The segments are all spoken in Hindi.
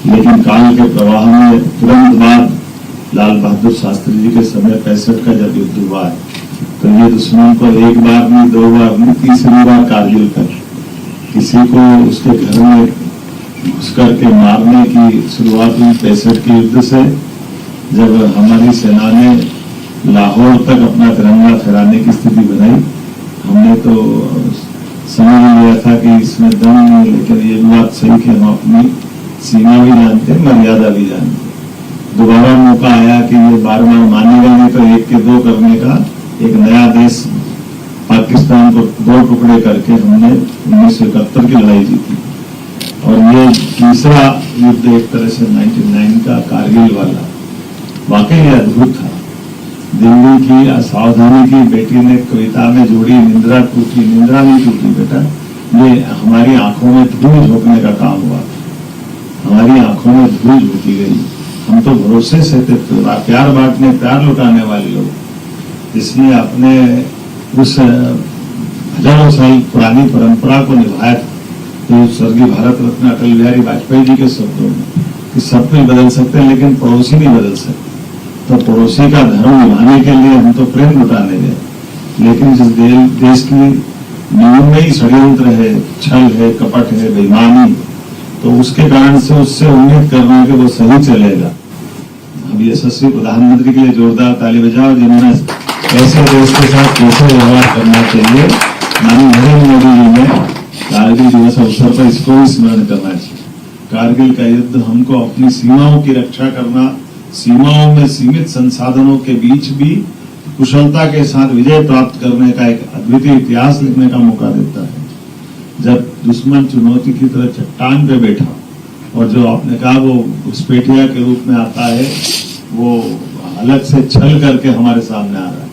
लेकिन काल के प्रवाह में तुरंत बाद लाल बहादुर शास्त्री जी के समय 65 का जब युद्ध हुआ है, तो ये दुश्मन को एक बार नहीं, 2 बार नहीं, तीसरी बार कारगिल कर किसी को उसके घर में घुस करके मारने की शुरुआत हुई 65 के युद्ध से। जब हमारी सेना ने लाहौर तक अपना तिरंगा फहराने की स्थिति बनाई, हमने तो समझ लिया था कि इसमें दम नहीं, लेकिन ये बात सही कि हम अपनी सीमा भी जानते, मर्यादा भी जानते। दोबारा मौका आया कि ये बार बार मानेगा नहीं, तो 1 के 2 करने का एक नया देश पाकिस्तान को 2 टुकड़े करके हमने 1971 की लड़ाई जीती। और ये तीसरा युद्ध एक तरह से 99 का कारगिल वाला वाकई अद्भुत था। दिल्ली की असावधानी की बेटी ने कविता में जोड़ी, निंद्रा टूटी, निंद्रा नहीं टूटी बेटा, ये हमारी आंखों में धूल झोंकने का काम हुआ। हमारी आंखों में धूल झोंकी गई। हम तो भरोसे से थे, प्यार बांटने, प्यार लुटाने वाले लोग, इसलिए अपने उस हजारों साल पुरानी परंपरा को निभाया। तो स्वर्गीय भारत रत्न अटल बिहारी वाजपेयी जी के शब्दों में कि सब कुछ बदल सकते हैं लेकिन पड़ोसी नहीं बदल सकते। तो पड़ोसी का धर्म निभाने के लिए हम तो प्रेम लुटाने गए, लेकिन जिस देश की नींव में ही षड्यंत्र है, छल है, कपट है, बेईमानी, तो उसके कारण से उससे उम्मीद करना कि वो सही चलेगा। अब यशस्वी प्रधानमंत्री के लिए जोरदार ताली बजाओ, जिन्होंने ऐसे देश के साथ कैसे व्यवहार करना चाहिए। माननीय नरेंद्र मोदी जी ने कारगिल दिवस अवसर पर इसको भी स्मरण करना चाहिए। कारगिल का युद्ध हमको अपनी सीमाओं की रक्षा करना, सीमाओं में सीमित संसाधनों के बीच भी कुशलता के साथ विजय प्राप्त करने का एक अद्वितीय इतिहास लिखने का मौका देता है। जब दुश्मन चुनौती की तरह चट्टान पे बैठा और जो आपने कहा वो घुसपैठिया के रूप में आता है, वो अलग से छल करके हमारे सामने आ रहा है।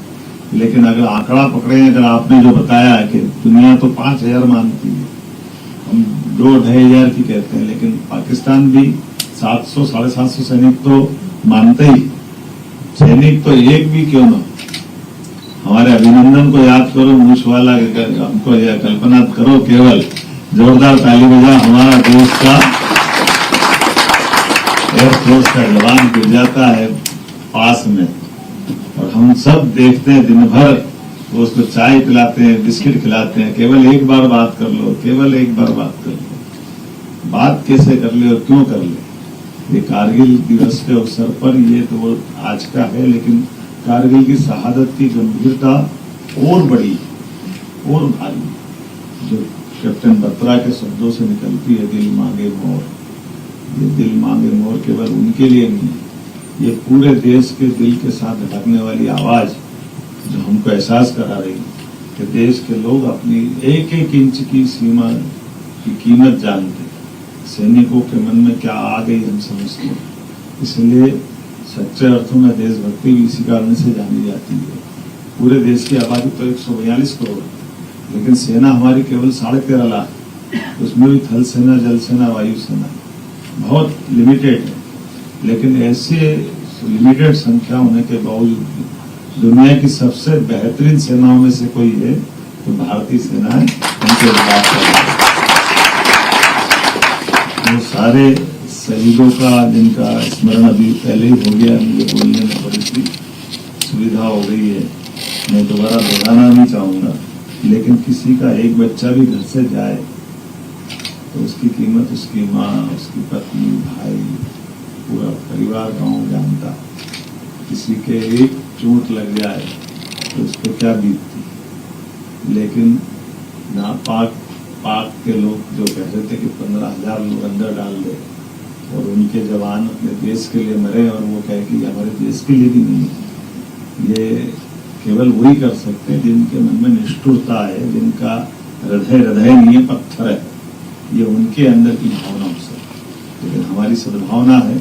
लेकिन अगर आंकड़ा पकड़े, अगर आपने जो बताया है कि दुनिया तो 5000 मानती है, हम 2-2,500 की कहते हैं, लेकिन पाकिस्तान भी 700 750 सैनिक तो मानते ही। सैनिक तो एक भी क्यों ना, हमारे अभिनंदन को याद करो, मूछ वाला हमको यह कल्पना करो, केवल जोरदार ताली बजा, हमारा देश का एयरफोर्स का जवान गिर जाता है पास में, और हम सब देखते हैं दिन भर, वो उसको चाय पिलाते हैं, बिस्किट खिलाते हैं, केवल एक बार बात कर लो, केवल एक बार बात कर लो। बात कैसे कर ले और क्यों कर ले? ये कारगिल दिवस के अवसर पर ये तो वो आज का है, लेकिन कारगिल की शहादत की गंभीरता और बड़ी और भारी, जो कैप्टन बत्रा के शब्दों से निकलती है, दिल मांगे मोर। ये दिल मांगे मोर केवल उनके लिए नहीं, ये पूरे देश के दिल के साथ धड़कने वाली आवाज जो हमको एहसास करा रही है कि देश के लोग अपनी एक एक इंच की सीमा की कीमत जानते हैं। सैनिकों के मन में क्या आ गई हम समझते हैं। इसलिए सच्चे अर्थों में देशभक्ति भी इसी कारण से जानी जाती है। पूरे देश की आबादी तो 142 करोड़ है, लेकिन सेना हमारी केवल 13.5 लाख, उसमें भी थल सेना, जल सेना, वायु सेना बहुत लिमिटेड है। लेकिन ऐसे लिमिटेड संख्या होने के बावजूद दुनिया की सबसे बेहतरीन सेनाओं में से कोई है तो भारतीय सेना है। उनके बात वो सारे शहीदों का जिनका स्मरण अभी पहले ही हो गया, मुझे बोलने में बड़ी सी सुविधा हो गई है, मैं दोबारा दोहराना नहीं चाहूँगा। लेकिन किसी का एक बच्चा भी घर से जाए तो उसकी कीमत उसकी माँ, उसकी पत्नी, भाई, पूरा परिवार गाँव जानता। किसी के एक चोट लग जाए तो उसको क्या बीतती। लेकिन नापाक पाक के लोग जो कह रहे थे कि 15,000 लोग अंदर डाल दे और उनके जवान अपने देश के लिए मरे, और वो कहे कि हमारे देश के लिए भी नहीं है। ये केवल वही कर सकते हैं जिनके मन में निष्ठुरता है, जिनका हृदय नहीं है, पत्थर है, ये उनके अंदर की भावना हो सकती। लेकिन हमारी सद्भावना है,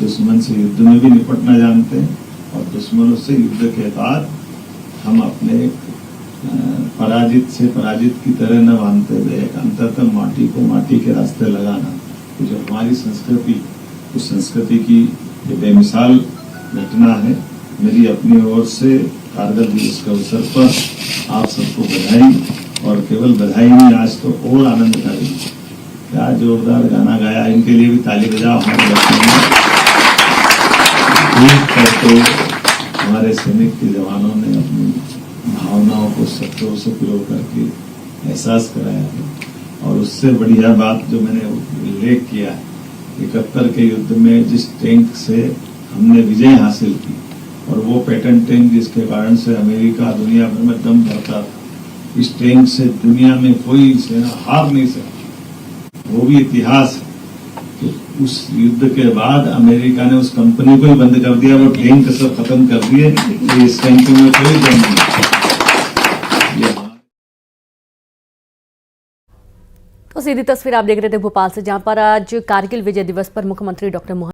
दुश्मन से युद्ध में भी निपटना जानते हैं, और दुश्मनों से युद्ध के बाद हम अपने पराजित से पराजित की तरह न मानते हुए एक अंततः माटी को माटी के रास्ते लगाना, तो जो हमारी संस्कृति, उस संस्कृति की ये बेमिसाल घटना है। मेरी अपनी ओर से कारगिल दिवस के अवसर पर आप सबको बधाई, और केवल बधाई नहीं, आज तो और आनंद का दिन। क्या जोरदार गाना गाया, इनके लिए भी ताली बजाओ। हमारे बच्चों ने एक करके हमारे सैनिक के जवानों ने अपनी भावनाओं को शब्दों से प्रयोग करके एहसास कराया है। और उससे बढ़िया बात जो मैंने उल्लेख किया, 71 के युद्ध में जिस टैंक से हमने विजय हासिल की, और वो पैटर्न टैंक जिसके कारण से अमेरिका दुनिया भर में दम भरता था, इस टैंक से दुनिया में कोई सेना हार नहीं सकती, वो भी इतिहास है। तो उस युद्ध के बाद अमेरिका ने उस कंपनी को ही बंद कर दिया, वो टैंक सब खत्म कर दिए, तो इस टैंक में कोई दम नहीं। तो सीधी तस्वीर आप देख रहे थे भोपाल से, जहां पर आज कारगिल विजय दिवस पर मुख्यमंत्री डॉक्टर